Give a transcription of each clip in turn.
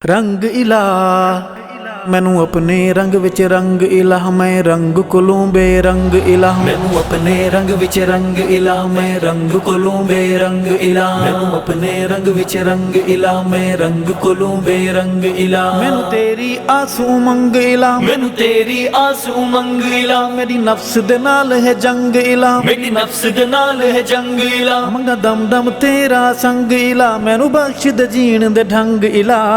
रंग इलाह मैनू अपने रंग विच रंग इलाह मैं रंग कोलों बेरंग इलाह मैनू अपने रंग विच रंग इलाह मैं रंग कोलों बेरंग इलाह मैनू अपने रंग विच रंग इलाह मैं रंग कोलों बेरंग इलाह मैनू तेरी आस उमंग इलाह मैनू तेरी आस उमंग इलाह मेरी नफ्स दे नाल है जंग इलाह मेरी नफ्स दे नाल है जंग इलाह मंगा दम दम तेरा संग इलाह मैनू बख्श दे जीण दे ढंग इलाह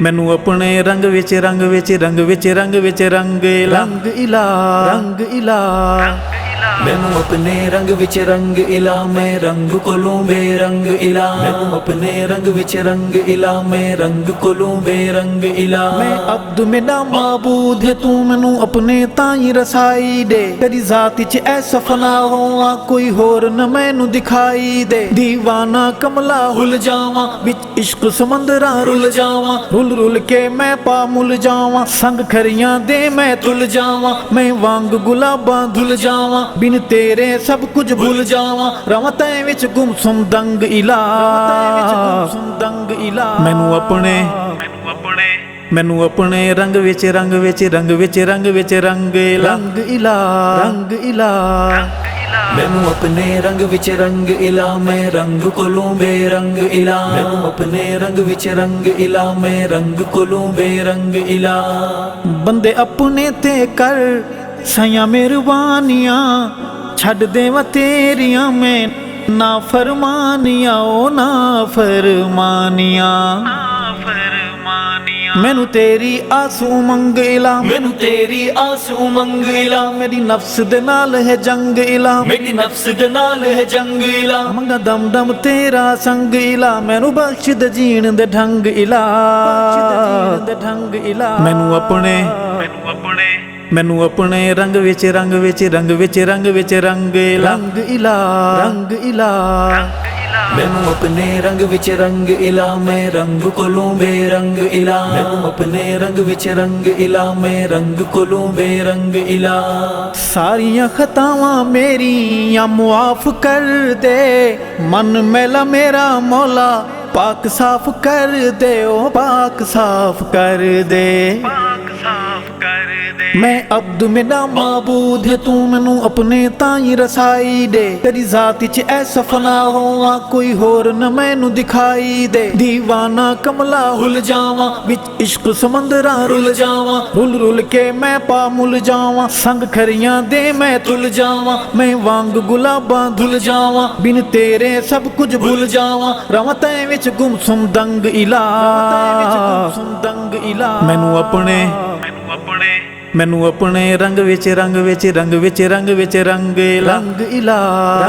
मैनू अपने रंग विच रंग विच रंग विच रंग विच रंग इलाह रंग इलाह मैनू अपने रंग विच रंग इलाह मैं रंग कोलों बेरंग इलाह मैनू अपने रंग विच रंग इलाह मैं रंग कोलों बेरंग इलाह मैं अब्द मेरा माबूद है तू मैनू अपने ताई रसाई दे तेरी जात च ऐसा फना होवा कोई होर न मैनू दिखाई दे दीवाना कमला हुल जावा विच इश्क समंदरा रुल जावा रुल रुल के मैं पा मुल जावा संग खरियां दे मैं तुल जावा मैं वांग गुलाबां धुल जावा बिन तेरे सब कुछ भूल जावा रवां तैं विच गुमसुम दंग इलाह मैनू अपने रंग विच रंग विच रंग विच रंग विच रंग इलाह रंग इलाह मैनू अपने रंग विच रंग इलाह मैं रंग कोलों बेरंग इलाह मैनू अपने रंग विच रंग इलाह मैं रंग कोलों बेरंग इलाह बंदे अपने ते कर सया मेहरबानियां छड़ देवा तेरियां मैं ना फरमानिया ओ ना फरमानिया मैनू तेरी आस उमंग इलाह मैनू तेरी आस उमंग इलाह मेरी नफ्स दे नाल है जंग इलाह मेरी नफ्स दे नाल है जंग इलाह मंगा दम दम तेरा संग इलाह मैनू बख्श दे जीण दे ढंग इलाह मैनू अपने रंग विच रंग विच रंग विच रंग विच रंग इलाह मैनू अपने रंग विच रंग इलाह मैं रंग कोलों बेरंग इलाह मैनू अपने रंग विच रंग इलाह मैं रंग कोलों बेरंग इलाह सारियां खतावां मेरियां मुआफ कर दे मन मैला मेरा मौला पाक साफ कर दे ओ पाक साफ कर दे मैं अब्द मेरा माबूद है तू मैनू अपने ताई रसाई दे तेरी जात च ऐसा फना होवा कोई होर न मैनू दिखाई दे दीवाना कमला हुल जावा विच इश्क समंदरा रुल जावा रुल रुल के मैं पा मुल जावा संग खरियां दे मैं तुल जावा मैं वांग गुलाबां धुल जावा बिन तेरे सब कुछ भूल जावा रवां तैं विच गुमसुम दंग इलाह मैनू अपने रंग विच रंग विच रंग विच रंग विच रंग इलाह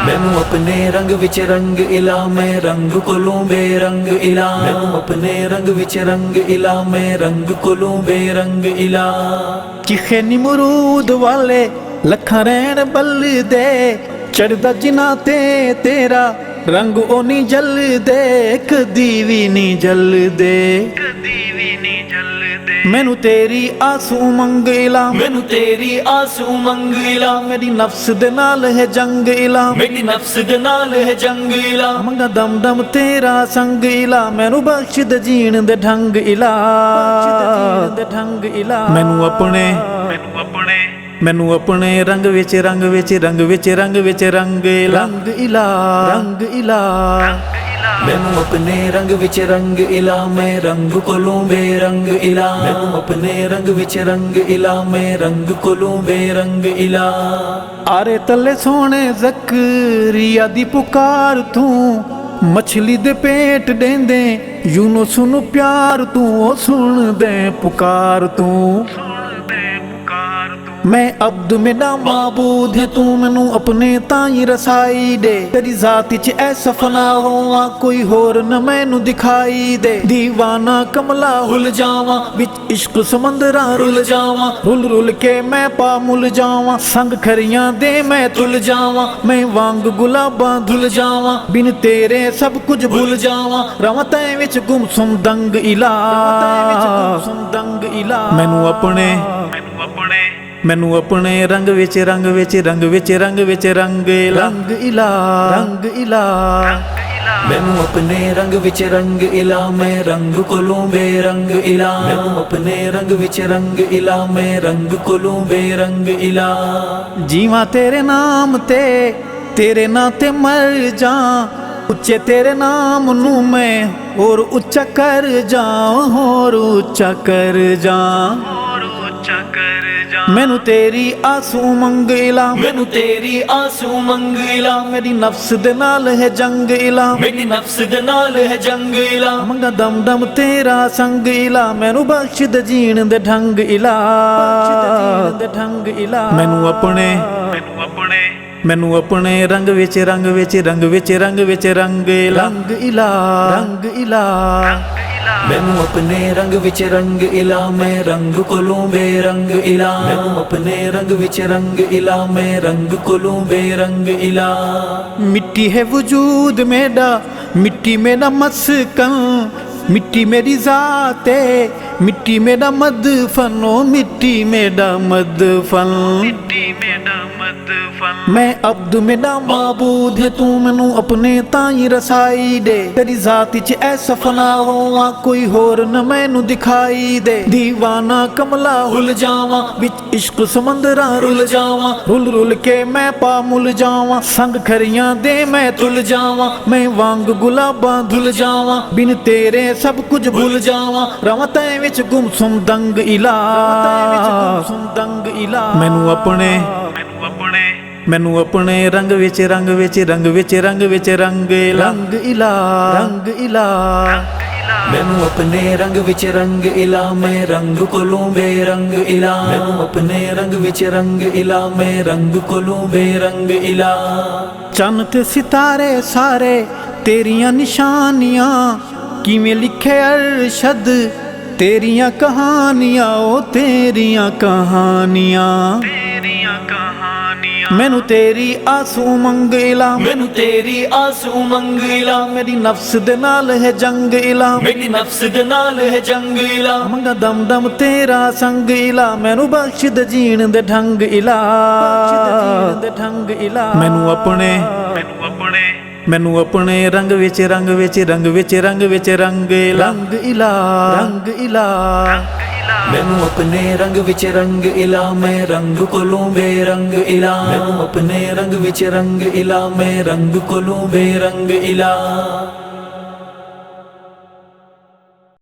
मैनू अपने रंग विच रंग इलाह मैं रंग कोलों बेरंग इलाह मैनू अपने रंग विच रंग इलाह मैं रंग कोलों बेरंग इलाह चिखे निमरूद वाले लखां रैण बल दे चढ़दा जिना ते तेरा रंग ओ नी जल दे कदी भी नी जल दे मैनू तेरी आस उमंग इलाह मैनू तेरी आस उमंग इलाह मेरी नफ्स दे नाल है जंग इलाह मेरी नफ्स दे नाल है जंग इलाह मंगा दम दम तेरा संग इलाह मैनू बख्श दे जीण दे ढंग इलाह मैनू अपने रंग विच रंग विच रंग विच रंग विच रंग इलाह मैनू अपने रंग विच रंग इलाह मैं रंग कोलों बेरंग इलाह मैनू अपने रंग विच रंग इलाह मैं रंग कोलों बेरंग इलाह आरे तले सोने ज़करिया दी पुकार तू मछली दे पेट देंदे यूनो सुन प्यार तू ओ सुन दे पुकार तू मैं अब्द मेरा माबूद है तू मैनू अपने ताई रसाई दे तेरी जात च ऐसा फना होवा कोई होर न मैनू दिखाई दे दीवाना कमला हुल जावा विच इश्क समंदरा रुल जावा रुल रुल के मैं पा मुल जावा संग खरियां दे मैं तुल जावा मैं वांग गुलाबां धुल जावा बिन तेरे सब कुछ भूल जावा रवां तैं विच गुमसुम दंग इलाह ਮੈਨੂੰ ਆਪਣੇ ਰੰਗ ਵਿੱਚ ਰੰਗ ਵਿੱਚ ਰੰਗ ਵਿੱਚ ਰੰਗ ਵਿੱਚ ਰੰਗ ਰੰਗ ਇਲਾ ਰੰਗ ਇਲਾ ਮੈਨੂੰ ਆਪਣੇ ਰੰਗ ਵਿੱਚ ਰੰਗ ਇਲਾ ਮੈਂ ਰੰਗ ਕੋਲੋਂ ਬੇਰੰਗ ਇਲਾ ਮੈਨੂੰ ਆਪਣੇ ਰੰਗ ਵਿੱਚ ਰੰਗ ਇਲਾ ਮੈਂ ਰੰਗ ਕੋਲੋਂ ਬੇਰੰਗ ਇਲਾ ਜੀਵਾਂ ਤੇਰੇ ਨਾਮ ਤੇ ਤੇਰੇ ਨਾਂ ਤੇ ਮਰ ਜਾ ਉੱਚੇ ਤੇਰੇ ਨਾਮ ਨੂੰ ਮੈਂ ਹੋਰ ਉੱਚਾ ਕਰ ਜਾ ਹੋਰ ਉੱਚਾ ਕਰ ਜਾ ਮੈਨੂੰ ਤੇਰੀ ਆਸੂ ਮੰਗ ਇਲਾ ਮੈਨੂੰ ਤੇਰੀ ਆਸੂ ਮੰਗ ਇਲਾ ਮੇਰੀ ਨਫਸ ਦੇ ਨਾਲ ਹੈ ਜੰਗ ਇਲਾ ਮੇਰੀ ਨਫਸ ਦੇ ਨਾਲ ਹੈ ਜੰਗ ਇਲਾ ਮੰਗਾ ਦਮ ਦਮ ਤੇਰਾ ਸੰਗ ਇਲਾ ਮੈਨੂੰ ਬਖਸ਼ ਦੇ ਜੀਣ ਦੇ ਢੰਗ ਇਲਾ ਮੈਨੂੰ ਆਪਣੇ ਰੰਗ ਵਿੱਚ ਰੰਗ ਵਿੱਚ ਰੰਗ ਵਿੱਚ ਰੰਗ ਵਿੱਚ ਰੰਗ ਰੰਗ ਇਲਾ ਰੰਗ ਇਲਾ ਮੈਨੂੰ ਆਪਣੇ ਰੰਗ ਵਿੱਚ ਰੰਗ ਇਲਾ ਮੈਂ ਰੰਗ ਕੋਲੋਂ ਬੇਰੰਗ ਇਲਾ ਮੈਨੂੰ ਆਪਣੇ ਰੰਗ ਵਿੱਚ ਰੰਗ ਇਲਾ ਮੈਂ ਰੰਗ ਕੋਲੋਂ ਬੇਰੰਗ ਇਲਾ ਮਿੱਟੀ ਹੈ ਵਜੂਦ ਮੇਰਾ ਮਿੱਟੀ ਮੇਰਾ ਮਸਕਨ मिट्टी मेरी ज़ात है मिट्टी मेरा मदफन ओ मिट्टी मेरा मदफन मैं अब्द मेरा माबूद है तू मैनू अपने ताई रसाई दे तेरी ज़ात च ऐसा फना होवा कोई होर न मैनू दिखाई दे दीवाना कमला हुल जावा बिच इश्क समंदरा रुल जावा रुल रुल के मैं पा मुल जावा संग खरियां दे मैं तुल जावा मैं वांग गुलाबा धुल जावा बिन तेरे सब कुछ भूल जावा रवते विच गुमसुम दंग इला ਮੈਨੂੰ ਆਪਣੇ ਰੰਗ ਵਿੱਚ ਰੰਗ ਵਿੱਚ ਰੰਗ ਵਿੱਚ ਰੰਗ ਵਿੱਚ ਰੰਗ ਰੰਗ ਇਲਾ ਰੰਗ ਇਲਾ ਮੈਨੂੰ ਆਪਣੇ ਰੰਗ ਵਿੱਚ ਰੰਗ ਇਲਾ ਮੈਂ ਰੰਗ ਕੋਲੋਂ ਬੇਰੰਗ ਇਲਾ ਮੈਨੂੰ ਆਪਣੇ ਰੰਗ ਵਿੱਚ ਰੰਗ ਇਲਾ ਮੈਂ ਰੰਗ ਕੋਲੋਂ ਬੇਰੰਗ ਇਲਾ ਚੰਨ ਤੇ ਸਿਤਾਰੇ ਸਾਰੇ ਤੇਰੀਆਂ ਨਿਸ਼ਾਨੀਆਂ ਕਿਵੇਂ ਲਿਖੇ ਅਰਸ਼ਦ ਤੇਰੀਆਂ ਕਹਾਣੀਆਂ ਉਹ ਤੇਰੀਆਂ ਕਹਾਣੀਆਂ ਮੈਨੂੰ ਤੇਰੀ ਆਸੂ ਮੰਗ ਇਲਾ ਮੈਨੂੰ ਤੇਰੀ ਆਸੂ ਮੰਗ ਇਲਾ ਮੇਰੀ ਨਫਸ ਦੇ ਨਾਲ ਹੈ ਜੰਗ ਇਲਾ ਮੇਰੀ ਨਫਸ ਦੇ ਨਾਲ ਹੈ ਜੰਗ ਇਲਾ ਮੰਗਾ ਦਮ ਦਮ ਤੇਰਾ ਸੰਗ ਇਲਾ ਮੈਨੂੰ ਬਖਸ਼ ਦੇ ਜੀਣ ਦੇ ਢੰਗ ਇਲਾ ਮੈਨੂੰ ਆਪਣੇ ਰੰਗ ਵਿੱਚ ਰੰਗ ਵਿੱਚ ਰੰਗ ਵਿੱਚ ਰੰਗ ਵਿੱਚ ਰੰਗ ਰੰਗ ਇਲਾ ਰੰਗ ਇਲਾ ਮੈਨੂੰ ਆਪਣੇ ਰੰਗ ਵਿੱਚ ਰੰਗ ਇਲਾ ਮੈਂ ਰੰਗ ਕੋਲੋਂ ਬੇਰੰਗ ਇਲਾ ਮੈਨੂੰ ਆਪਣੇ ਰੰਗ ਵਿੱਚ ਰੰਗ ਇਲਾ ਮੈਂ ਰੰਗ ਕੋਲੋਂ ਬੇਰੰਗ ਇਲਾ